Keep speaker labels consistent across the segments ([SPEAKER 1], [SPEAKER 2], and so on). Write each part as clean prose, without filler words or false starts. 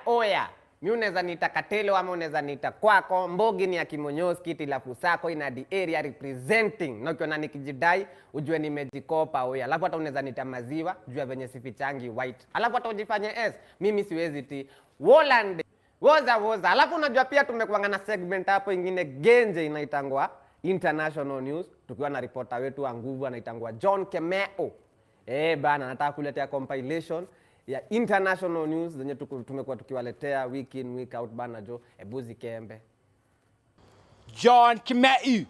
[SPEAKER 1] Oya. Mi unaweza nita Katelo ama unaweza nita kwako. Mbogi ni ya Kimonyoski, tilafu sako ina the area representing. Na ukiona nikijidai, ujue nimejikopa oya. Alafu hata unaweza nita maziwa, ujue venye sifichangi white. Alafu hata ujifanye S, mimi siwezi ti. Wolande, woza. Alafu unajua pia tumekuanga na segment hapo ingine genje inaitangwa International News. Tukiwa na reporter wetu wa nguvu anaitangwa John Kamauu. Bana, nataka kuletea compilation ya international news zenye tumekuwa tukiwaletea week in week out bana jo. Ebuzi kembe.
[SPEAKER 2] John Kamauu.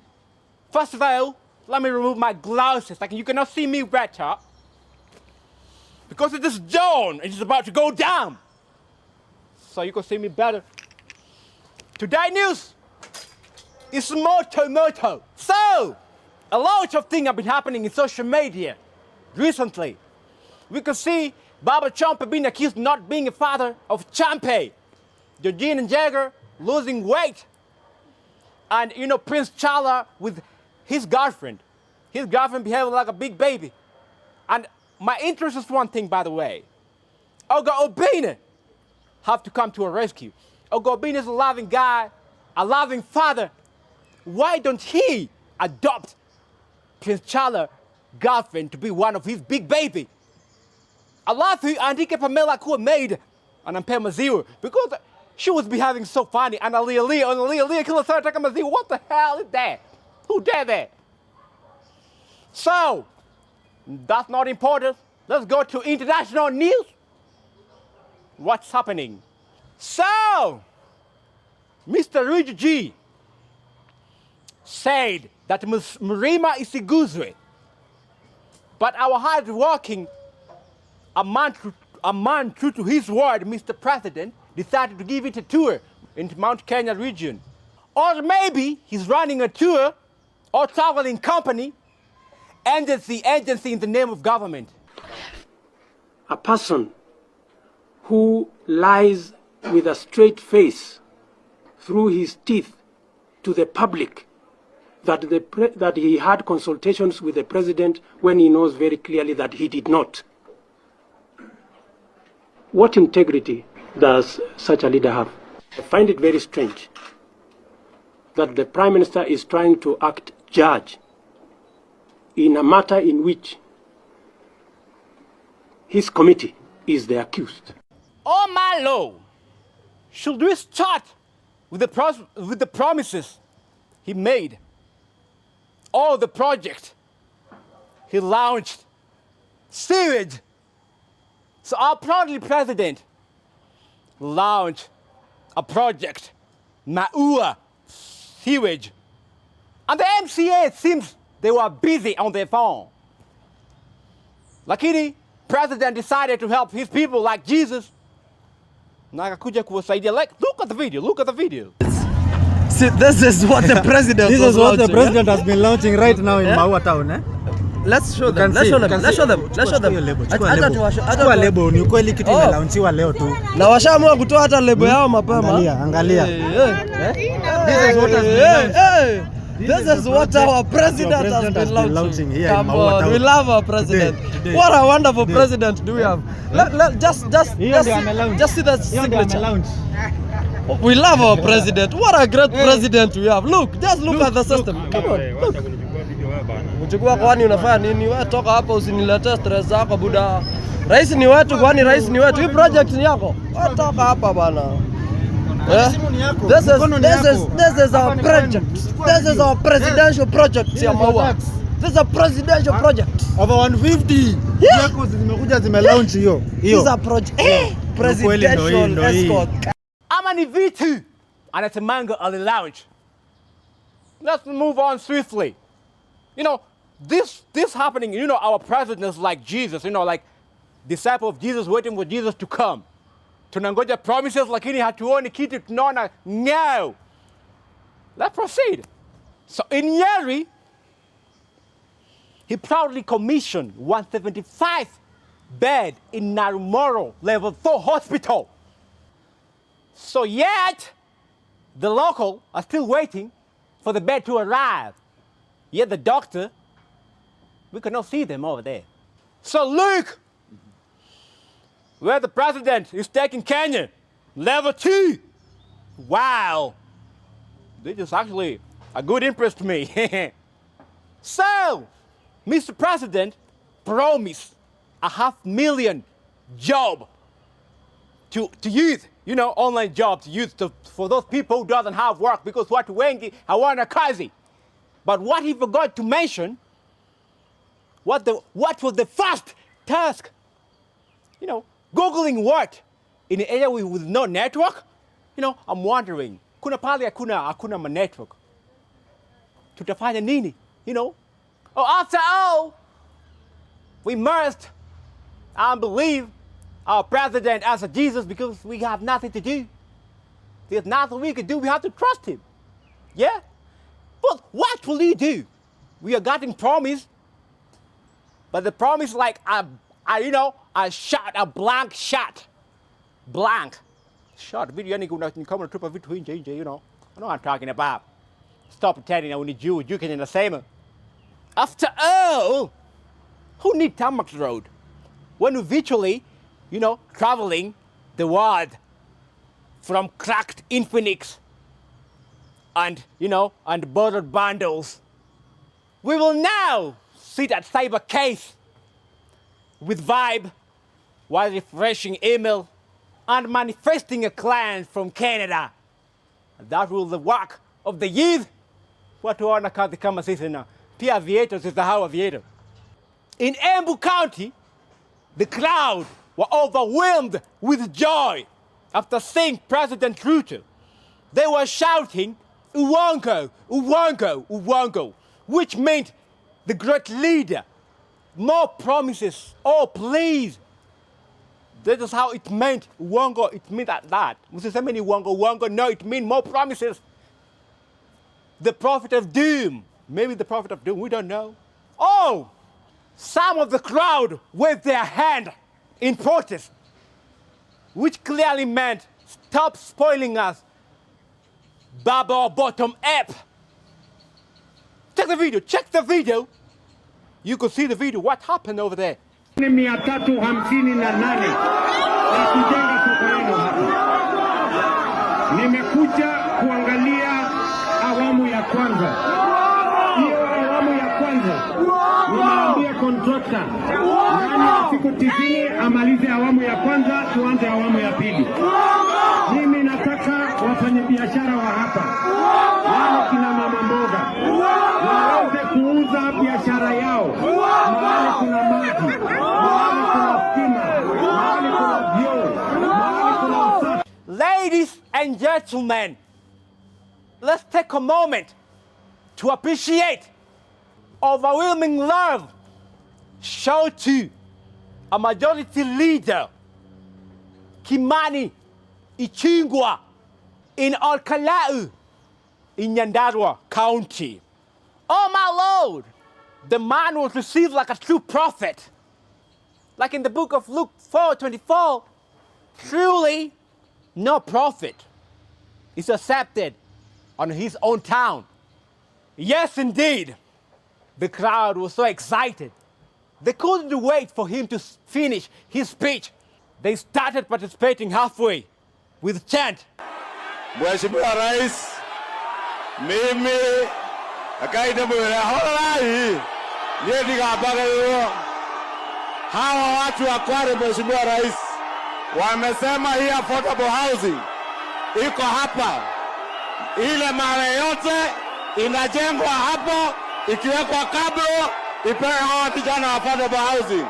[SPEAKER 2] First of all, let me remove my glasses. Like you cannot see me better. Because it is dawn. It is about to go down. So you can see me better. Today news is moto. So, a lot of things have been happening in social media recently. We can see Baba Champa being accused of not being a father of Champe. Georgina Jagger losing weight. And, Prince Charles with his girlfriend. His girlfriend behaving like a big baby. And my interest is one thing, by the way. Oga Obinna have to come to a rescue. Oga Obinna is a loving guy, a loving father. Why don't he adopt Prince Charles' girlfriend to be one of his big baby? Alafu andike Pamela kuwa made anampea maziwa because she was behaving so funny and Aaliyah kila saa taka maziwa. What the hell is that? Who did that? So, that's not important. Let's go to international news. What's happening? So, Mr. Rich G said that Mrima isiguzwe, but our hard-working a man true to his word, Mr. President, decided to give it a tour in Mount Kenya region. Or maybe he's running a tour or traveling company, agency in the name of government.
[SPEAKER 3] A person who lies with a straight face through his teeth to the public that he had consultations with the president when he knows very clearly that he did not. What integrity does such a leader have? I find it very strange that the Prime Minister is trying to act judge in a matter in which his committee is the accused.
[SPEAKER 2] Oh my Lord! Should we start with the promises he made? All the projects he launched, sewage. So our proudly president launched a project, Maua sewage. And the MCA, it seems they were busy on their phone. Lakini, president decided to help his people like Jesus. Nakakuja kuwasaidia. Like, look at the video.
[SPEAKER 4] See, this is what the president
[SPEAKER 5] This is what the president has been launching right now in Maua town, eh?
[SPEAKER 4] Let's show them.
[SPEAKER 5] Chukua lebo, ni kweli kitu imelaunchiwa leo tu.
[SPEAKER 4] Na washaamua kutoa hata lebo yao mapema.
[SPEAKER 5] Angalia.
[SPEAKER 4] This is what our president has been launching
[SPEAKER 5] here in Maua town.
[SPEAKER 4] We love our president. Today. What a wonderful president do we have. Just see that signature. We love our president. What a great president we have. Look at the system. Come on, look. Mchukua kwani unafanya nini? Wewe toka hapa usiniletee stress zako buda. Rais ni wetu, kwani rais ni wetu. Hii project ni yako. Wewe toka hapa bana. This is our project. This is our presidential project ya Maua. This is a presidential project.
[SPEAKER 5] Over 150 vehicles zimekuja zimelaunch hiyo.
[SPEAKER 4] This is a project. Presidential escort.
[SPEAKER 2] Ama ni vitu anatemanga alilaunch. Let's move on swiftly. This happening, our president is like Jesus, like disciple of Jesus waiting for Jesus to come. Tunangoja promises lakini hatuoni kitu tunaona no. Let's proceed. So in Nyeri, he proudly commissioned 175 bed in Narumoro level 4 hospital. So yet, the local are still waiting for the bed to arrive. Yet the doctor, we cannot see them over there. So look, where the president is taking Kenya. Level 2. Wow. This is actually a good interest to me. So, Mr. President promised 500,000 job to youth, online jobs to youth, for those people who doesn't have work because watu wengi hawana kazi. But what he forgot to mention, what was the first task? Googling what? In an area with no network? I'm wondering, kuna pale hakuna network. Tutafanya nini? After all, we must believe our president as a Jesus because we have nothing to do. There's nothing we can do. We have to trust him. Yeah? But what will he do? We are getting promise, but the promise like a shot, a blank shot. Blank shot. Video yani kama tupa vitu nje. I know what I'm talking about. Stop pretending that we need you can in the same. After all, who need tarmac road? When we virtually, traveling the world from cracked Infinix and bordered bundles. We will now sit at cyber case with Vibe while refreshing email and manifesting a client from Canada. That will the work of the youth. Watu wana kazi kama sisi na pia aviators is the how aviator. In Embu County, the crowd were overwhelmed with joy after seeing President Ruto. They were shouting, Uwongo, Uwongo, Uwongo, which meant the great leader. More promises, oh please. That is how it meant, Uwongo, it meant that. Musiseme ni Uwongo, Uwongo, no, it means more promises. The prophet of doom, maybe the prophet of doom, we don't know. Oh, some of the crowd waved their hand in protest, which clearly meant stop spoiling us, Baba bottom up. Check the video. You could see the video, what happened over there.
[SPEAKER 3] 358 ya kujenga soko lenu hapa. Nimekuja kuangalia awamu ya kwanza. Hiyo awamu ya kwanza nimeambia contractor ndani ya siku 90 amalize awamu ya kwanza, tuanze awamu ya pili. Mimi nataka wafanyabiashara wa hapa, wale kina mama mboga, waweze kuuza biashara yao mahali kuna maji, mahali kuna stima, mahali kuna vyoo, mahali kuna usafi.
[SPEAKER 2] Ladies and gentlemen, let's take a moment to appreciate overwhelming love shown to a majority leader, Kimani Ichung'wah, in Olkalau, in Nyandarua County. Oh my Lord, the man was received like a true prophet. Like in the book of Luke 4:24, truly no prophet is accepted on his own town. Yes, indeed. The crowd was so excited. They couldn't wait for him to finish his speech. They started participating halfway with chant.
[SPEAKER 6] Mheshimiwa Rais, mimi akaida mwela holai niye digabagalo. Hawa watu wa Kwale, Mheshimiwa Rais, wamesema hii affordable housing iko hapa. Ile mali yote inajengwa hapo, ikiwekwa kablo ipewe hawa vijana affordable housing.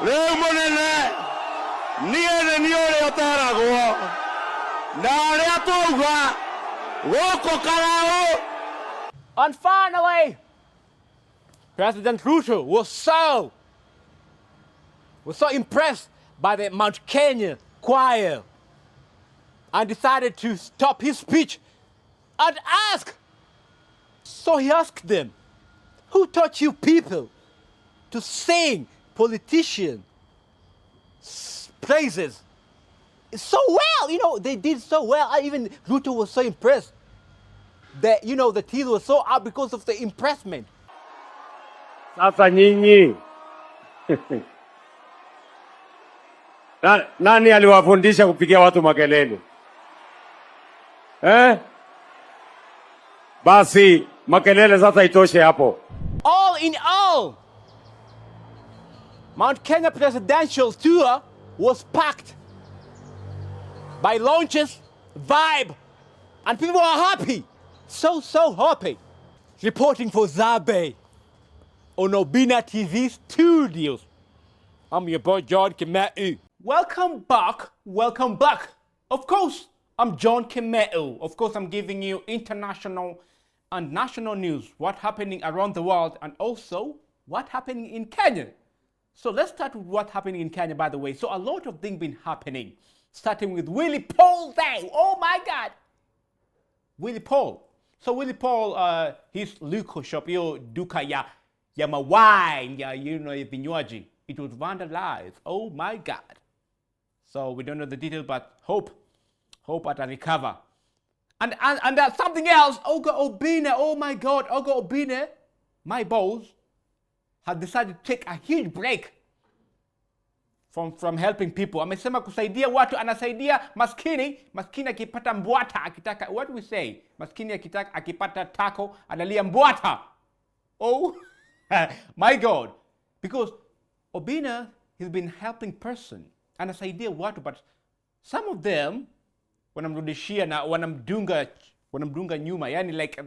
[SPEAKER 6] Leo munene niye niole yotaragwo na aria tuga goko karao.
[SPEAKER 2] And finally, President Ruto was so impressed by the Mount Kenya choir and decided to stop his speech and ask. So he asked them, who taught you people to sing politician praises so well? They did so well. Even Ruto was so impressed that, the teeth were so up because of the impressment.
[SPEAKER 3] Sasa nyinyi
[SPEAKER 6] Nani aliwafundisha kupigia watu makelele? Basi makelele sasa itoshe hapo.
[SPEAKER 2] All in all, Mount Kenya presidential tour was packed by launches, vibe, and people are happy. So happy. Reporting for Zabe on Obinna TV Studios. I'm your boy John Kamauu. Welcome back. Of course, I'm John Kamauu. Of course, I'm giving you international and national news, what's happening around the world, and also what's happening in Kenya. So let's start with what's happening in Kenya, by the way. So a lot of things been happening, starting with Willie Paul Day. Oh my God. Willie Paul. So Willie Paul, his liquor shop, yo duka ya mawine, ya vinywaji. It was vandalized. Oh my God. So we don't know the details, but hope at recover. And that's something else. Oga Obinna. Oh my God. Oga Obinna, my boss, has decided to take a huge break from helping people. Amesema kusaidia watu, anasaidia maskini akipata mbwata, akitaka, what do we say? Maskini akipata taco, analia mbwata. Oh my God. Because Obinna has been helping person, anasaidia watu, but some of them wanamrudishia na wanamdunga nyuma, yani like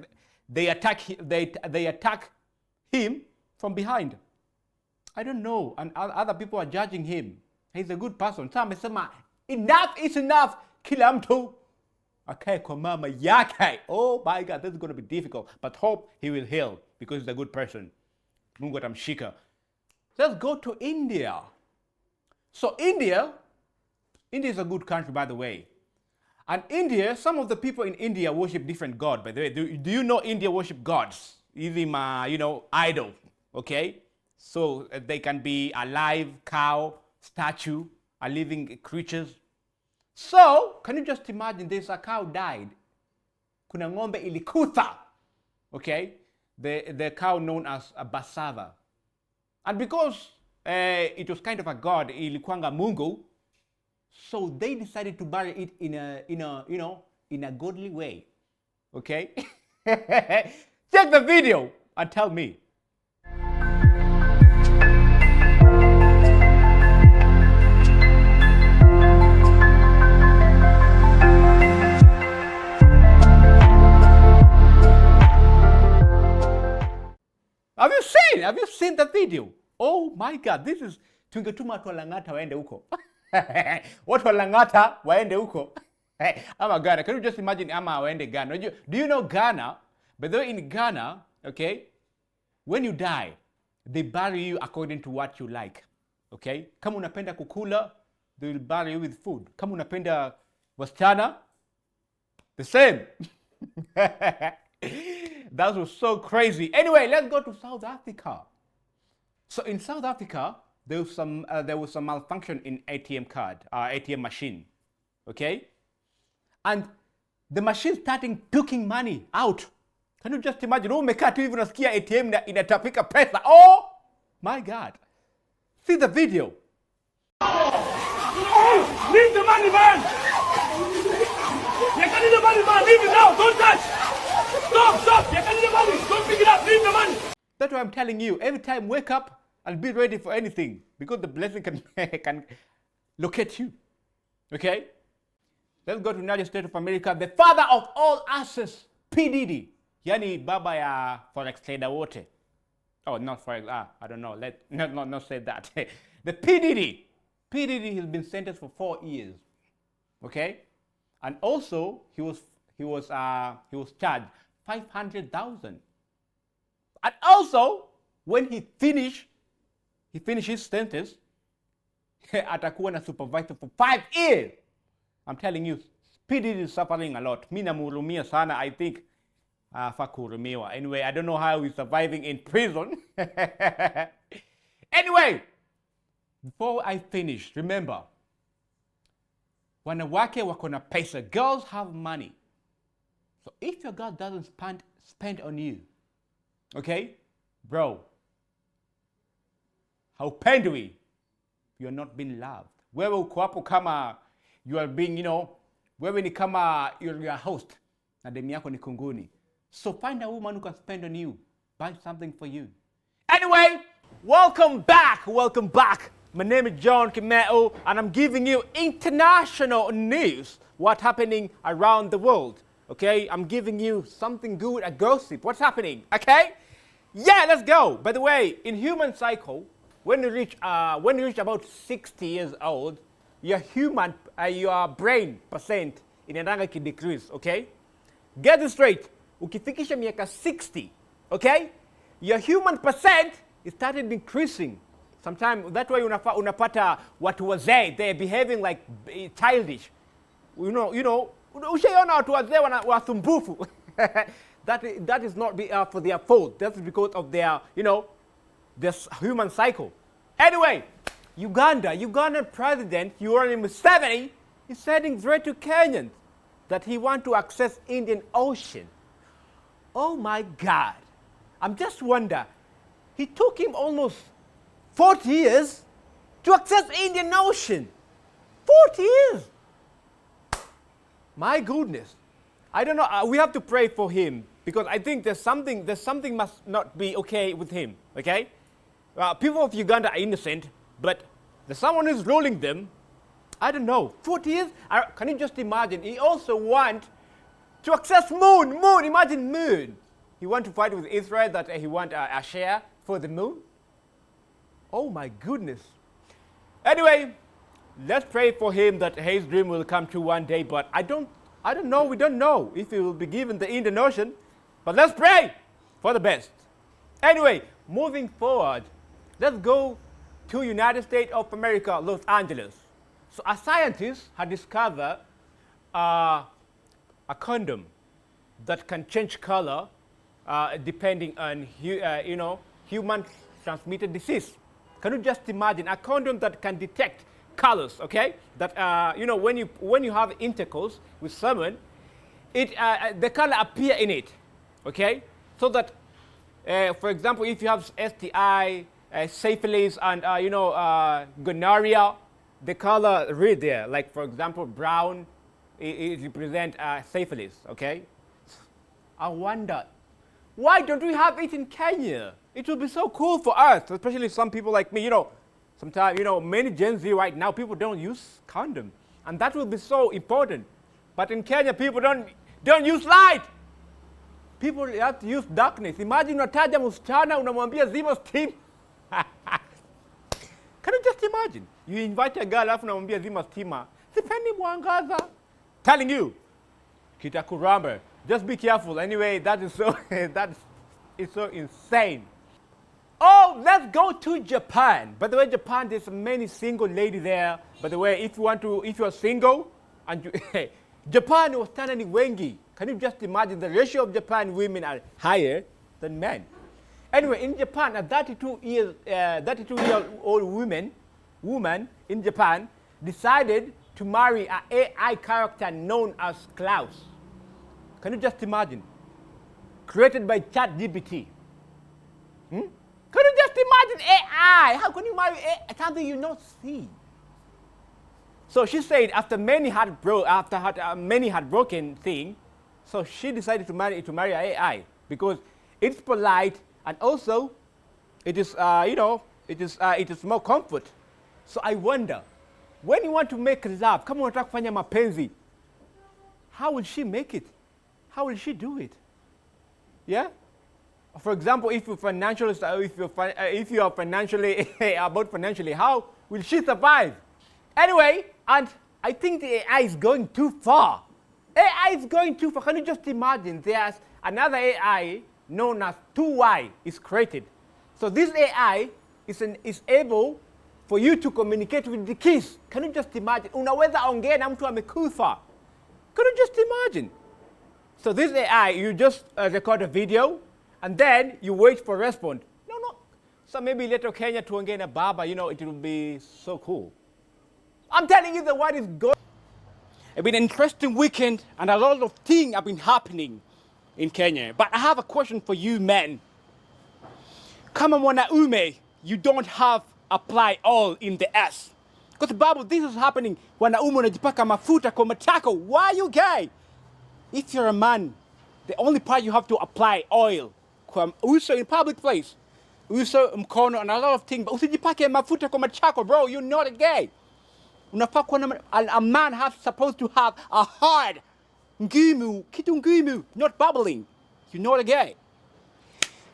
[SPEAKER 2] they attack him from behind. I don't know, and other people are judging him. He's a good person. Some amesema enough is enough, kila mtu akae kwa mama yake. Oh my God, this is going to be difficult, but hope he will heal because he's a good person. Mungu atamshika. Let's go to India. So India is a good country, by the way. And India, some of the people in India worship different gods, by the way. Do you know India worship gods? Even, idol, okay? So they can be a live cow, statue, a living creatures. So, can you just imagine this, a cow died. Kuna ng'ombe ilikufa, okay? The cow known as a basava. And because it was kind of a god, ilikuanga Mungu, so they decided to bury it in a godly way. Okay? Check the video and tell me. Have you seen the video? Oh my God, this is tungetuma watu wa Lang'ata waende huko. Watu wa Lang'ata waende huko. Ama Ghana. Can you just imagine ama waende Ghana? Do you know Ghana? But though in Ghana, okay, when you die, they bury you according to what you like. Okay? Kama unapenda kukula, they will bury you with food. Kama unapenda wasichana, the same. That was so crazy. Anyway, let's go to South Africa. So in South Africa, there was some malfunction in ATM machine, okay? And the machine starting taking money out. Can you just imagine? Umekaa tu hivi unasikia ATM inatapika pesa. Oh my God. See the video.
[SPEAKER 3] Oh, leave the money, man! You can leave the money, man! Leave it now! Don't touch! Stop! You can leave the money! Don't pick it up! Leave the money!
[SPEAKER 2] That's why I'm telling you, every time wake up and be ready for anything, because the blessing can locate you. Okay? Let's go to United States of America. The father of all assets, P. Diddy. Yani baba ya forex trader wote. Oh, not forex. I don't know. Not say that. The P. Diddy has been sentenced for 4 years. Okay? And also he was charged 500,000. And also when he finished his sentence, atakuwa na supervisor for 5 years. I'm telling you, P. Diddy is suffering a lot. Mimi namhurumia sana. I think fakuhurumiwa. Anyway, I don't know how he's surviving in prison. Anyway, before I finish, remember, wanawake wako na pesa. Girls have money. So if your girl doesn't spend on you, okay, bro, haupendwi, you're not being loved. wewe uko hapo kama you are being, you know, wewe ni kama you're a host na demu yako ni kunguni. So find a woman who can spend on you, buy something for you. Anyway, welcome back. My name is John Kamauu, and I'm giving you international news, what's happening around the world. Okay, I'm giving you something good, a gossip. What's happening? Okay, yeah, let's go. By the way, in human cycle, when you reach about 60 years old, your brain percent inaendanga decrease. Okay, get this straight. Ukifikisha miaka 60, okay, your human percent is started increasing. Sometimes that's why unapata watu wazee, they're behaving like childish. You know, ushaona watu wazee wasumbufu. That is not for their fault. That's because of their, you know, this human cycle. Anyway, Ugandan president Yoweri Museveni is sending threat to Kenyans that he want to access Indian Ocean. Oh my God! I'm just wonder. He took him almost 40 years to access Indian Ocean. 40 years. My goodness. I don't know. We have to pray for him because I think there's something must not be okay with him. Okay? People of Uganda are innocent, but there's someone who's ruling them. I don't know. 40 years? Can you just imagine? He also want to access moon. Imagine moon. He want to fight with Israel that he want a share for the moon. Oh my goodness. Anyway, let's pray for him that his dream will come true one day, but I don't know, we don't know if he will be given the Indian Ocean, but let's pray for the best. Anyway, moving forward, let's go to United States of America, Los Angeles. So a scientist had discovered a condom that can change color depending on human transmitted disease. Can you just imagine a condom that can detect colors? Okay, that when you have intercourse with someone, the color appear in it. Okay, so that for example, if you have STI, syphilis, and gonorrhea, the color read there. Like for example, brown, it represent syphilis. Okay, I wonder, why don't we have it in Kenya? It would be so cool for us, especially some people like me. Sometimes, many Gen Z right now, people don't use condom. And that will be so important. But in Kenya, people don't use light. People have to use darkness. Imagine unataja msichana, unamwambia zima steam. Can you just imagine? You invite a girl, alafu unamwambia zima stima. Sipendi mwangaza. Telling you, kitakuramba. Just be careful. Anyway, that is so insane. Oh, let's go to Japan. By the way, Japan, there's many single ladies there. By the way, if you are single, and Japan was ni wengi. Can you just imagine the ratio of Japan women are higher than men? Anyway, in Japan, a 32-year-old woman in Japan decided to marry an AI character known as Klaus. Can you just imagine? Created by ChatGPT. Can you just imagine AI? How can you marry AI? Something you not see. So she said after many heartbroken thing, so she decided to marry AI because it's polite and also it is more comfort. So I wonder, when you want to make love, kama unataka kufanya mapenzi, how will she make it? How will she do it? Yeah. For example, if you are financially financially, how will she survive? Anyway, and I think the AI is going too far. AI is going too far. Can you just imagine? There's another AI known as 2Y is created. So this AI is able for you to communicate with the keys. Can you just imagine? Unaweza ongea na mtu amekufa. Can you just imagine? So this AI, you just record a video, and then you wait for a response. No. So maybe later Kenya tuongee na baba, it will be so cool. I'm telling you what is going. It's been an interesting weekend, and a lot of things have been happening in Kenya. But I have a question for you, men. Kama mwanaume, you don't have apply all in the S. Kwa sababu this is happening wanaume unajipaka mafuta kwa matako. Why are you gay? If you're a man, the only part you have to apply oil kwa uso in public place. Uso, mkono, and a lot of things. But usijipake mafuta kwa matako, bro. You're not a gay. Unafaa kuwa a man supposed to have a hard ngimu, kitu ngimu, not bubbling. You're not a gay.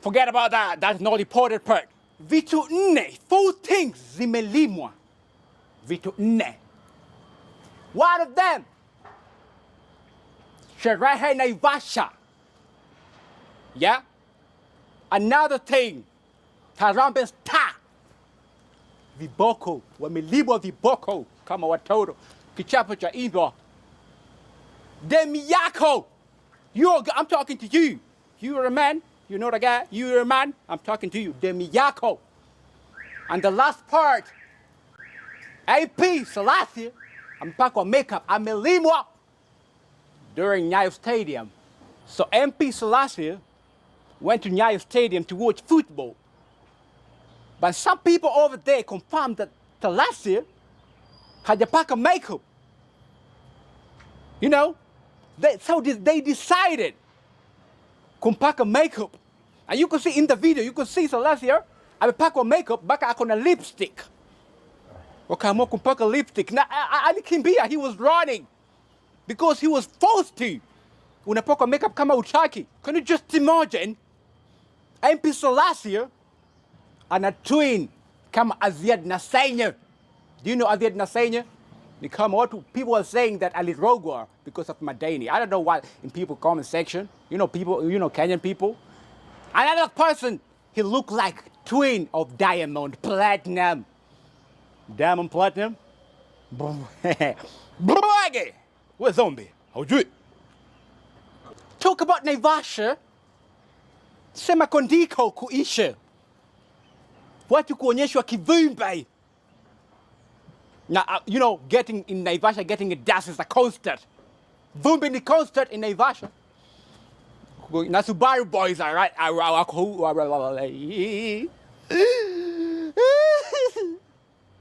[SPEAKER 2] Forget about that. That's not the important part. Vitu nne, 4 things zimelimwa. Vitu nne. One of them, sherehe Naivasha. Yeah? Another thing, Harambee Star. Viboko, wamelimwa viboko kama watoto. Kichapo cha Igbo. Demi yako. I'm talking to you. You're a man. You're not a guy. You're a man. I'm talking to you. Demi yako. And the last part, AP Selassie, ampakwa makeup, amelimwa during Nyayo Stadium. So MP Selassie went to Nyayo Stadium to watch football. But some people over there confirmed that Selassie hajapaka makeup. You know, they decided kumpaka makeup. And you can see in the video, you can see Selassie amepakwa makeup baka ako na lipstick. Wakaamua kumpaka lipstick. Na alikimbia, he was running because he was forced to. Unapakwa makeup kama utaki. Can you just imagine? MP Selassie ana twin kama Aziad Nasenya. Do you know Aziad Nasenya? People are saying that alirogwa because of Madani. I don't know why in people comment section. Kenyan people. Another person, he looked like twin of Diamond Platinum. Diamond Platinum? Brage! Where's Zombie? How'd you? Talk about Naivasha. Sema kondiko kuisha. Watu kuonyeshwa kivumbi. Now, getting in Naivasha, getting a dust is a concert. Vumbi ni concert in Naivasha. Na Subaru boys are right.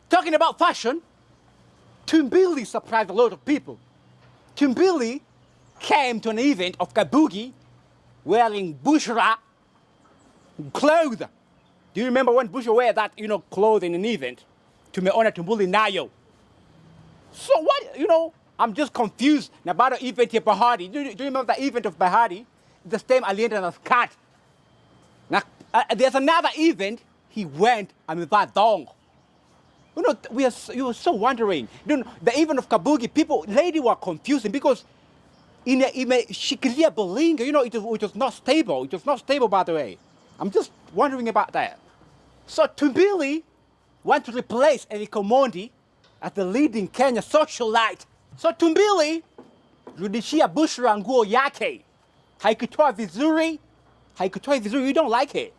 [SPEAKER 2] Talking about fashion, Tumbili surprised a lot of people. Tumbili came to an event of Kabuki wearing Bushra clothes. Do you remember when Bushra wear that, clothes in an event? Tumeona Tumbili nayo. So what, I'm just confused about the event of Bahari. Do you remember the event of Bahari? The same alienda na skirt. Now, there's another event, he went amevaa dong. You were so wondering. The event of Kabuki, lady were confusing because imeshikilia bolinga, it was not stable. It was not stable, by the way. I'm just wondering about that. So Tumbili went to replace Eric Omondi as the leading Kenya socialite. So Tumbili rudishia Bushra nguo yake. Haikutoa vizuri, you don't like it.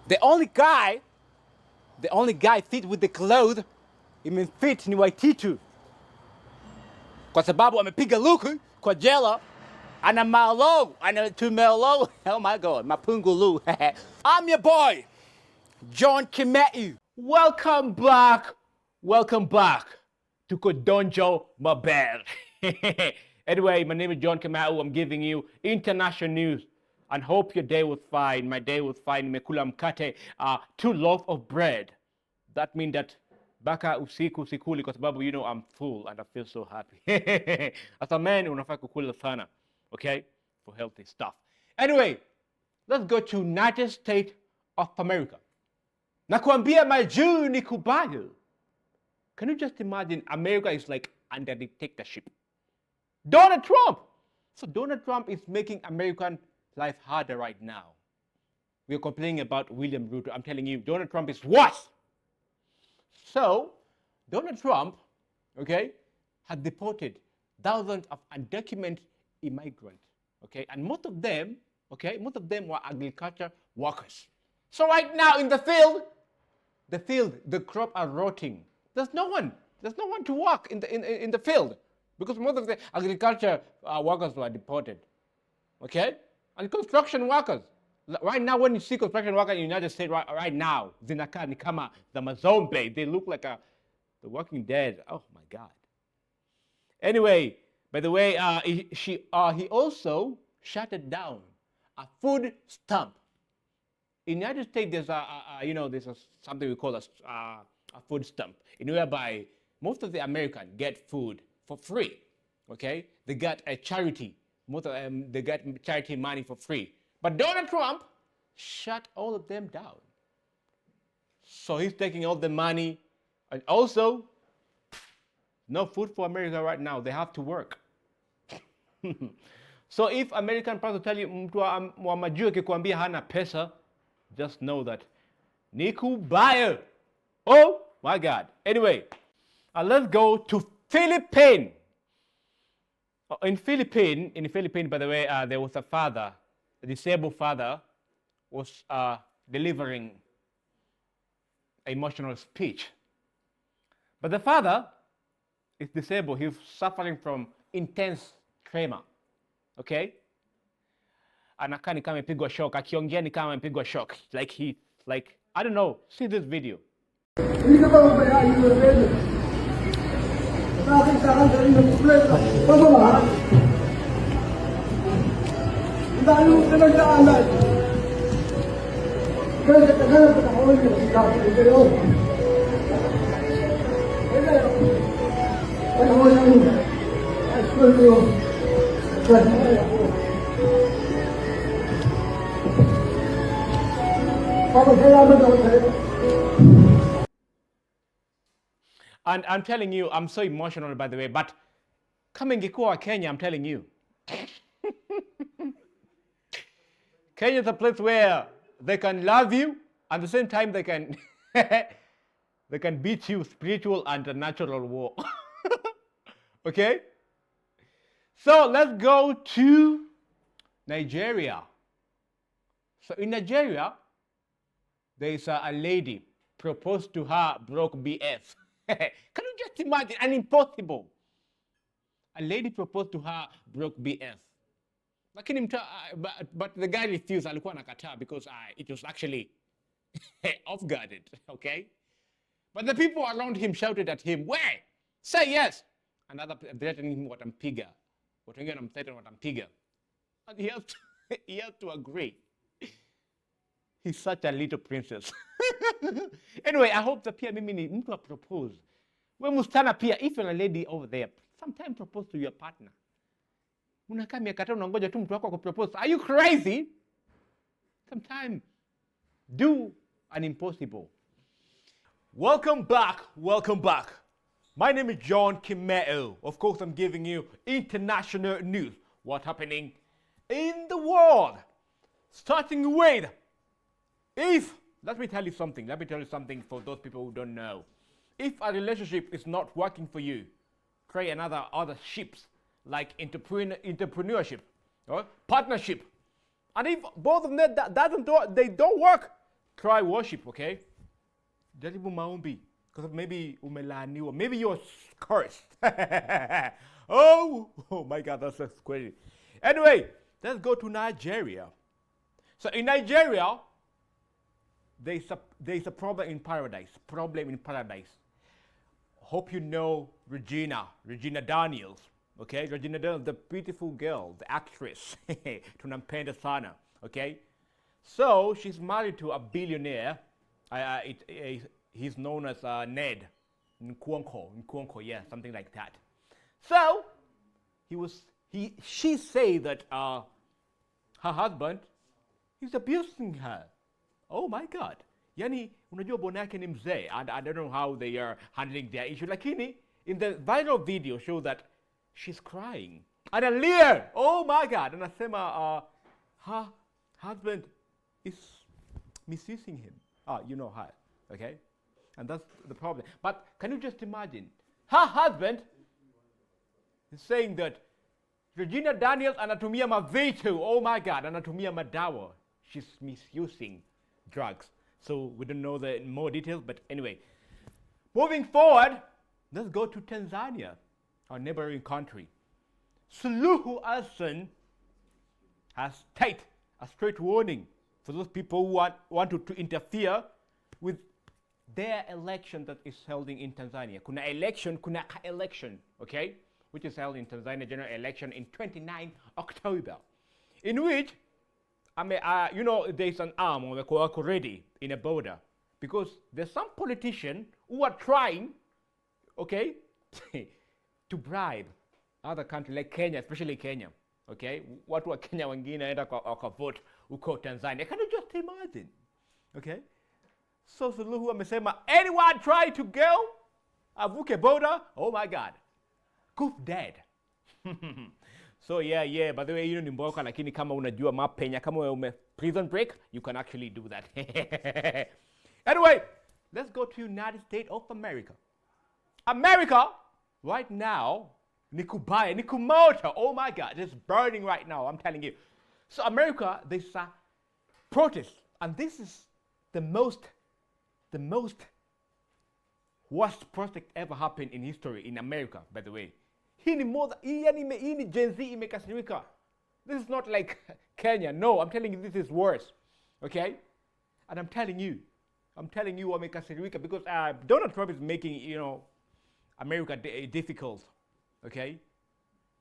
[SPEAKER 2] The only guy fit with the clothes, fit ni Waititu. Kwa sababu amepiga luku kwa jela, ana malo, ana tumelo. Oh my God, mapungulu. I'm your boy, John Kamauu. Welcome back to Kodonjo Mabel. Anyway, my name is John Kamauu. I'm giving you international news and hope your day was fine. My day was fine. Nimekula mkate, 2 loaves of bread. That means that baka usiku sikuli kwa sababu I'm full and I feel so happy. As a man, unafaa kukula sana, okay? For healthy stuff. Anyway, let's go to United States of America. Nakuambia majuu ni kubayo. Can you just imagine America is like under dictatorship? Donald Trump. So Donald Trump is making American life harder right now. We're complaining about William Ruto. I'm telling you, Donald Trump is worse. So Donald Trump, okay, has deported thousands of undocumented immigrants, okay, and most of them were agriculture workers. So right now in the field, the crop are rotting. There's no one to work in the field. Because most of the agriculture workers were deported, okay? And construction workers. Right now, when you see construction workers in the United States, right now, zinakaa ni kama the Mazombe. They look like a The Walking Dead. Oh my God. Anyway, by the way, he also shut it down. A food stamp. In the United States, there's something we call a food stamp, in whereby most of the Americans get food for free. Okay, they get a charity. Most of them they get charity money for free. But Donald Trump shut all of them down. So he's taking all the money, and also no food for America right now. They have to work. So if American pastor tell you mtu wa majuu akikwambia hana pesa, just know that Niku Bayer. Oh my God. Anyway, let's go to Philippines. In Philippines, by the way, there was a father, a disabled father, was delivering emotional speech. But the father is disabled. He's suffering from intense trauma. Okay? Anakaa ni kama amepigwa shock. Akiongea ni kama amepigwa shock. Like, I don't know. See this video. And I'm telling you, I'm so emotional, by the way, but kama ingekuwa Kenya, I'm telling you. Kenya is a place where they can love you, at the same time they can they can beat you spiritual and natural war. Okay? So let's go to Nigeria. So in Nigeria, there is a lady proposed to her broke BF. Can you just imagine? An impossible. A lady proposed to her broke BF. But the guy refused. Alikuwa nakataa because it was actually off-guarded. Okay? But the people around him shouted at him, "Where? Say yes!" Another threatening him, "Watampiga." Watu wengine wanamthreaten, "Watampiga." And he has to agree. He's such a little princess. Anyway, I hope that pia mimi ni mtu propose. We mustana pia, if you're a lady over there, sometimes propose to your partner. Unakaa miaka 5 unangoja tu mtu wako kupropose. Are you crazy? Sometimes do an impossible. Welcome back. My name is John Kamauu. Of course, I'm giving you international news. What's happening in the world? Starting with, let me tell you something for those people who don't know. If a relationship is not working for you, try other ships like entrepreneurship or partnership. And if both of them don't work, try worship, okay? Jaribu maombi, because maybe umelaaniwa, maybe you're cursed. oh my God, that's so crazy. Anyway, let's go to Nigeria. So in Nigeria, there's a problem in paradise. Hope you know Regina Daniels. Okay, Regina Daniels, the beautiful girl, the actress. Tunampenda sana. Okay, so she's married to a billionaire. He's known as Ned Nkwonko, yeah, something like that. So she said that her husband is abusing her. Oh my God. Yani, unajua bwana yake ni mzee, and I don't know how they are handling their issue. Lakini, in the viral video show that she's crying. And Lear, oh my God, anasema her husband is misusing him. You know her, okay? And that's the problem. But can you just imagine? Her husband is saying that Regina Daniels anatumia mavitu. Oh my God, anatumia madawa. She's misusing drugs. So we don't know the more details, but anyway. Moving forward, let's go to Tanzania, our neighboring country. Suluhu Hassan has stated a straight warning for those people who want to interfere with their election that is held in Tanzania. Kuna election, okay, which is held in Tanzania general election in 29 October, in which, there's an arm on the Koako ready in a border, because there's some politician who are trying, okay, to bribe other countries like Kenya, especially Kenya, okay? Watu wa Kenya wengine enda kwa vote uko Tanzania. Can you just imagine? Okay? So Suluhu amesema, anyone try to go avuke border, oh my God, Coop dead. So yeah, by the way, ni mboka, lakini kama unajua mapenya, kama ume prison break, you can actually do that. Anyway, let's go to United States of America. America, right now, Nikubaya, Nikumoto, oh my God, it's burning right now, I'm telling you. So America, there's a protest, and this is the most worst protest ever happened in history in America, by the way. Hii ni Gen Z imekasirika. This is not like Kenya, no, I'm telling you this is worse, okay? And I'm telling you wamekasirika because Donald Trump is making, America difficult, okay?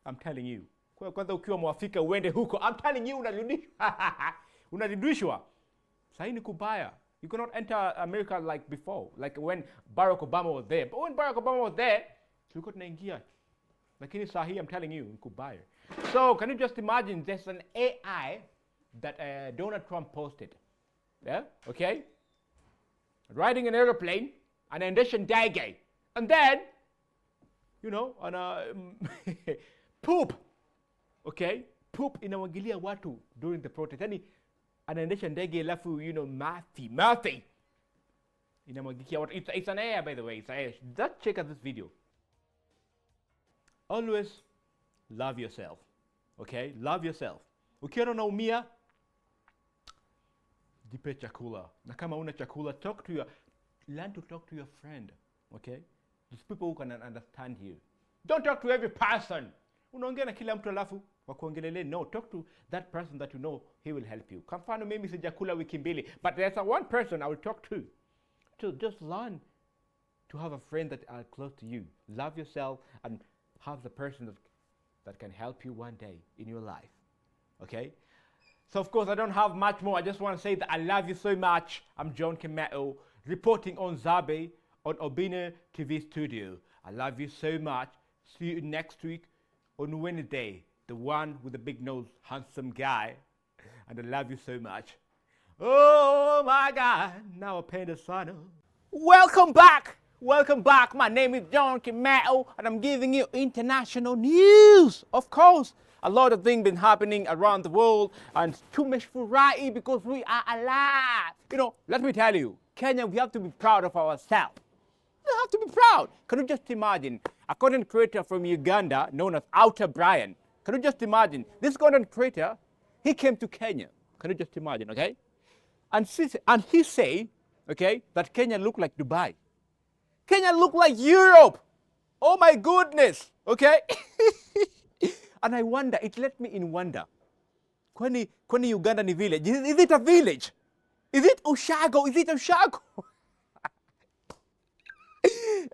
[SPEAKER 2] I'm telling you. Kwanza ukiwa mwafrika uende huko, I'm telling you unarudishwa. Sahi ni kubaya. You cannot enter America like before, like when Barack Obama was there. But when Barack Obama was there, tulikuwa tunaingia. Lakini sahi, I'm telling you, ni kubaya. So, can you just imagine, there's an AI that Donald Trump posted. Yeah, okay? Riding an airplane, anaendesha ndege. And then, on a poop, okay? Poop inawagilia watu during the protest. Yani, anaendesha ndege alafu, Murphy. Inamwagikia watu. It's an AI, by the way. It's an AI. Just check out this video. Always love yourself, okay? Love yourself. Ukiona unaumia, jipe chakula. Na kama una chakula, learn to talk to your friend, okay? These people who can understand you. Don't talk to every person. Unaongea na kila mtu alafu wakuongelele. No, talk to that person that you know he will help you. Kwa mfano mimi sijakula wiki mbili, but there's one person I will talk to. So just learn to have a friend that are close to you. Love yourself and have the person that can help you one day in your life, okay? So of course I don't have much more. I just want to say that I love you so much. I'm John Kamauu, reporting on Zabe on Obinna TV studio. I love you so much. See you next week on Wednesday. The one with the big nose, handsome guy. And I love you so much. Oh my God, now I paint the sun. Welcome back. Welcome back. My name is John Kamauu, and I'm giving you international news. Of course, a lot of things been happening around the world, and too much variety because we are alive. Let me tell you, Kenya, we have to be proud of ourselves. We have to be proud. Can you just imagine? A content creator from Uganda known as Outer Brian. Can you just imagine? This content creator, he came to Kenya. Can you just imagine, okay? And he say, okay, that Kenya look like Dubai. Kenya look like Europe. Oh my goodness, okay? And I wonder, it left me in wonder. Kwani Uganda ni village? Is it a village? Is it Ushago? Is it Ushago?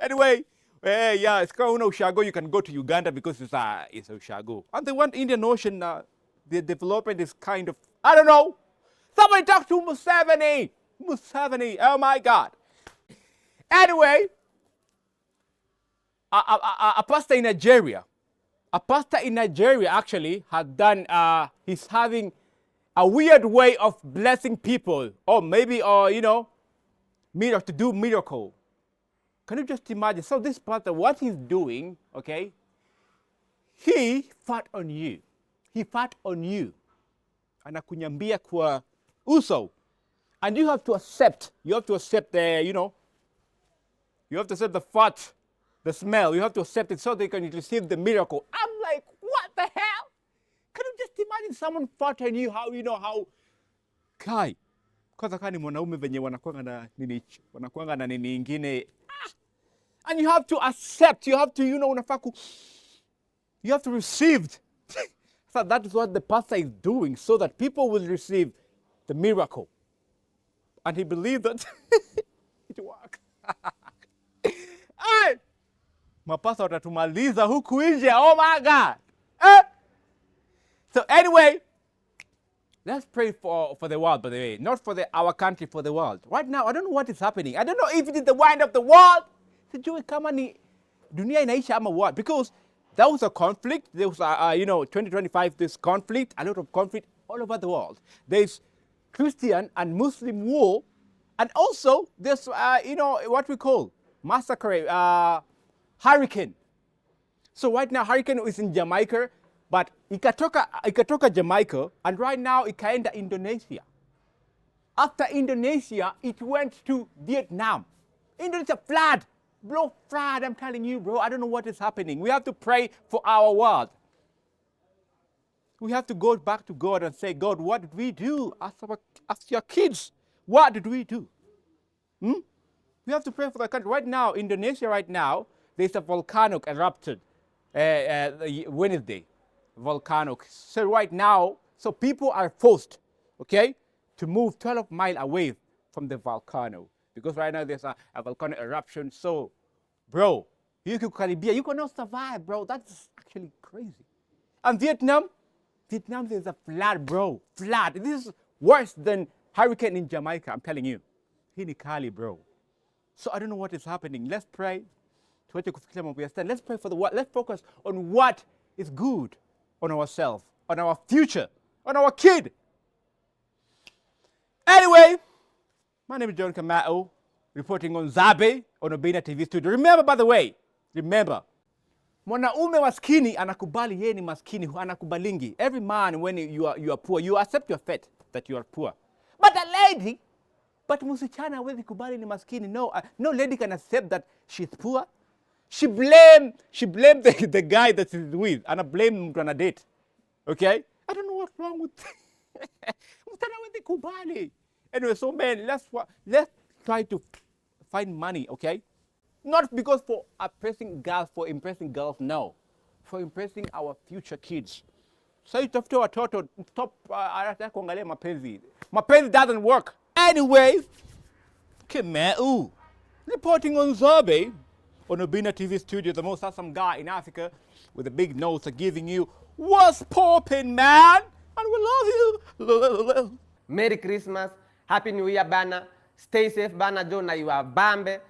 [SPEAKER 2] Anyway, yeah, it's called Ushago. You can go to Uganda because it's Ushago. And the one Indian Ocean, the development is kind of, I don't know. Somebody talk to Museveni. Museveni, oh my God. Anyway, a pastor in Nigeria actually had done, he's having a weird way of blessing people, or maybe, to do miracle. Can you just imagine? So this pastor, what he's doing, okay, he fought on you. He fought on you. Anakunyambia kwa uso. And you have to accept the, you have to accept the fat, the smell. You have to accept it so they can receive the miracle. I'm like, what the hell? Can you just imagine someone fought on you? How kai. Kwanza kani mwanaume venye wanakuanga na nini ingine. And you have to accept, you have to, you have to receive. So that is what the pastor is doing, so that people will receive the miracle. And he believed that it worked. Hey! Mapasa watatumaliza huku nje. Oh my God. Eh? So anyway, let's pray for the world, by the way. Not for our country, for the world. Right now, I don't know what is happening. I don't know if it is the wind of the world. Sijui kama ni dunia inaisha ama what. Because there was a conflict. There was, 2025, this conflict, a lot of conflict all over the world. There's Christian and Muslim war. And also, there's, what we call massacre, hurricane. So right now, hurricane is in Jamaica. But ikatoka Jamaica, and right now ikaenda Indonesia. After Indonesia, it went to Vietnam. Indonesia flood. Bro, flood, I'm telling you, bro. I don't know what is happening. We have to pray for our world. We have to go back to God and say, God, what did we do as your kids? What did we do? We have to pray for the country. Right now, Indonesia right now, there's a volcano erupted Wednesday. Volcano. So right now, so people are forced, okay, to move 12 miles away from the volcano. Because right now there's a volcano eruption. So, bro, you cannot survive, bro. That's actually crazy. And Vietnam, there's a flood, bro. Flood. This is worse than hurricane in Jamaica, I'm telling you. Hii ni kali, bro. So I don't know what is happening. Let's pray. Let's pray for the world. Let's focus on what is good. On ourselves, on our future, on our kid. Anyway, my name is John Kamauu, reporting on Zabe on Obinna TV studio. Remember, by the way, mwanaume maskini anakubali yeye ni maskini, anakubalingi. Every man, when you are poor, you accept your fate that you are poor. But a lady, msichana hawezi kubali ni maskini. No lady can accept that she's poor. She blamed the guy that she's with, and I blame mtu ana date. Okay? I don't know what's wrong with mtana with kubali. Anyway, so man, let's try to find money, okay? Not because for impressing girls, no. For impressing our future kids. So tafute watoto, stop kuangalia mapenzi. Mapenzi doesn't work. Anyway, Kamauu, reporting on Zabe. On Obinna TV studio, the most awesome guy in Africa with a big nose are giving you what's poppin', man? And we love you.
[SPEAKER 1] Merry Christmas, Happy New Year bana. Stay safe bana, jo na iwa bambe.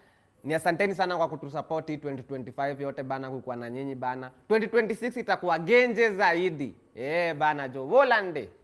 [SPEAKER 1] Ni asanteni sana kwa kutusapoti 2025 yote bana, kukuwa na nyinyi bana. 2026 itakuwa genje zaidi. Bana jo, volande.